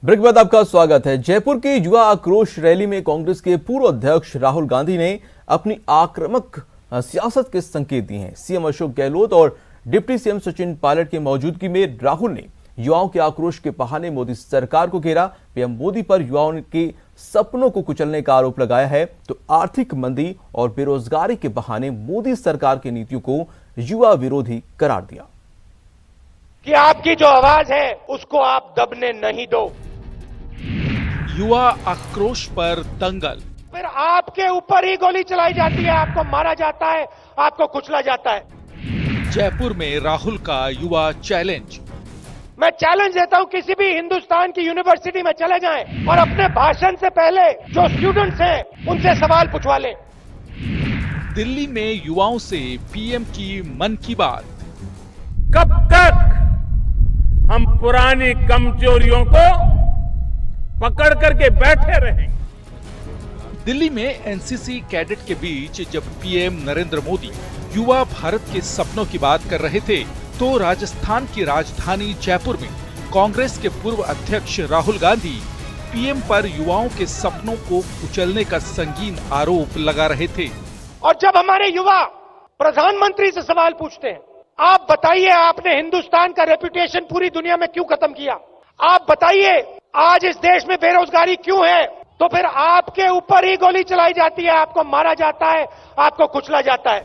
Break के बाद आपका स्वागत है। जयपुर की युवा आक्रोश रैली में कांग्रेस के पूर्व अध्यक्ष राहुल गांधी ने अपनी आक्रामक सियासत के संकेत दिए हैं। सीएम अशोक गहलोत और डिप्टी सीएम सचिन पायलट की मौजूदगी में राहुल ने युवाओं के आक्रोश के बहाने मोदी सरकार को घेरा। पीएम मोदी पर युवाओं के सपनों को कुचलने का आरोप लगाया है तो आर्थिक मंदी और बेरोजगारी के बहाने मोदी सरकार की नीतियों को युवा विरोधी करार दिया कि आपकी जो आवाज है उसको आप दबने नहीं दो। युवा आक्रोश पर दंगल। फिर आपके ऊपर ही गोली चलाई जाती है, आपको मारा जाता है, आपको कुचला जाता है। जयपुर में राहुल का युवा चैलेंज। मैं चैलेंज देता हूं, किसी भी हिंदुस्तान की यूनिवर्सिटी में चले जाएं और अपने भाषण से पहले जो स्टूडेंट्स हैं उनसे सवाल पूछवा लें। दिल्ली में युवाओं से पीएम की मन की बात। कब तक हम पुरानी कमजोरियों को पकड़ करके बैठे रहेंगे। दिल्ली में एनसीसी कैडेट के बीच जब पीएम नरेंद्र मोदी युवा भारत के सपनों की बात कर रहे थे तो राजस्थान की राजधानी जयपुर में कांग्रेस के पूर्व अध्यक्ष राहुल गांधी पीएम पर युवाओं के सपनों को कुचलने का संगीन आरोप लगा रहे थे। और जब हमारे युवा प्रधानमंत्री से सवाल पूछते हैं, आप बताइए आपने हिंदुस्तान का रेपुटेशन पूरी दुनिया में क्यों खत्म किया, आप बताइए आज इस देश में बेरोजगारी क्यों है, तो फिर आपके ऊपर ही गोली चलाई जाती है, आपको मारा जाता है, आपको कुचला जाता है।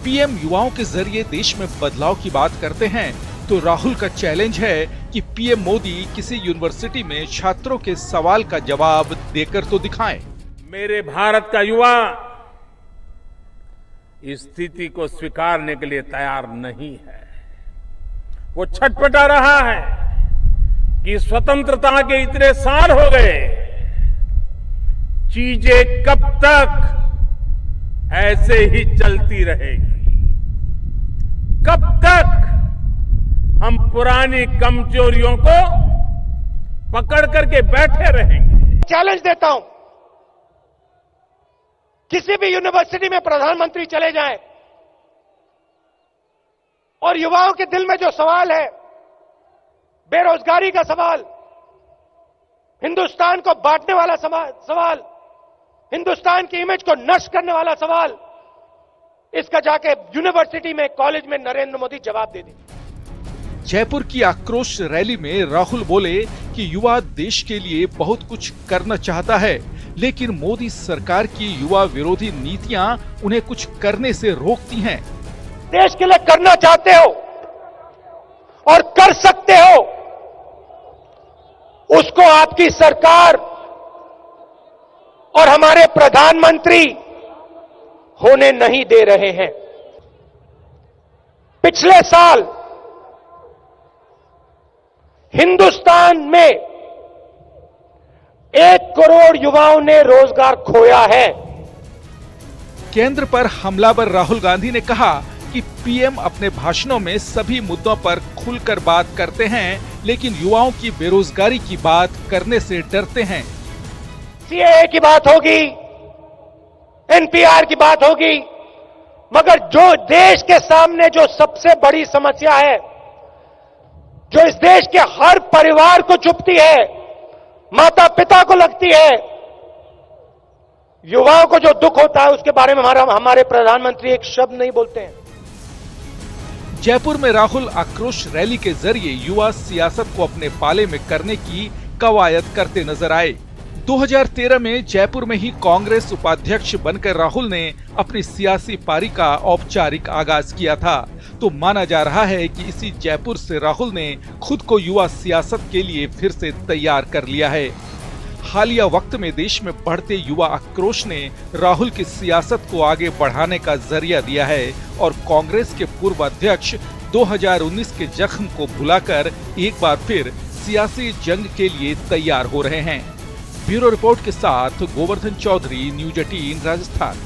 पीएम युवाओं के जरिए देश में बदलाव की बात करते हैं तो राहुल का चैलेंज है कि पीएम मोदी किसी यूनिवर्सिटी में छात्रों के सवाल का जवाब देकर तो दिखाएं। मेरे भारत का युवा इस स्थिति को स्वीकारने के लिए तैयार नहीं है। वो छटपटा रहा है कि स्वतंत्रता के इतने साल हो गए, चीजें कब तक ऐसे ही चलती रहेगी, कब तक हम पुरानी कमजोरियों को पकड़ करके बैठे रहेंगे। चैलेंज देता हूं, किसी भी यूनिवर्सिटी में प्रधानमंत्री चले जाएं और युवाओं के दिल में जो सवाल है, बेरोजगारी का सवाल, हिंदुस्तान को बांटने वाला सवाल, हिंदुस्तान की इमेज को नष्ट करने वाला सवाल, इसका जाके यूनिवर्सिटी में, कॉलेज में नरेंद्र मोदी जवाब दे दें। जयपुर की आक्रोश रैली में राहुल बोले कि युवा देश के लिए बहुत कुछ करना चाहता है, लेकिन मोदी सरकार की युवा विरोधी नीतियां उन्हें कुछ करने से रोकती हैं। देश के लिए करना चाहते हो और कर सकते हो, उसको आपकी सरकार और हमारे प्रधानमंत्री होने नहीं दे रहे हैं। पिछले साल हिंदुस्तान में 1 करोड़ युवाओं ने रोजगार खोया है। केंद्र पर हमलावर राहुल गांधी ने कहा कि पीएम अपने भाषणों में सभी मुद्दों पर खुलकर बात करते हैं, लेकिन युवाओं की बेरोजगारी की बात करने से डरते हैं। सीएए की बात होगी, एनपीआर की बात होगी, मगर जो देश के सामने जो सबसे बड़ी समस्या है, जो इस देश के हर परिवार को चुभती है, माता पिता को लगती है, युवाओं को जो दुख होता है, उसके बारे में हमारे प्रधानमंत्री एक शब्द नहीं बोलते हैं। जयपुर में राहुल आक्रोश रैली के जरिए युवा सियासत को अपने पाले में करने की कवायद करते नजर आए। 2013 में जयपुर में ही कांग्रेस उपाध्यक्ष बनकर राहुल ने अपनी सियासी पारी का औपचारिक आगाज किया था, तो माना जा रहा है कि इसी जयपुर से राहुल ने खुद को युवा सियासत के लिए फिर से तैयार कर लिया है। हालिया वक्त में देश में बढ़ते युवा आक्रोश ने राहुल की सियासत को आगे बढ़ाने का जरिया दिया है और कांग्रेस के पूर्व अध्यक्ष 2019 के जख्म को भुलाकर एक बार फिर सियासी जंग के लिए तैयार हो रहे हैं। ब्यूरो रिपोर्ट के साथ गोवर्धन चौधरी, न्यूज 18 राजस्थान।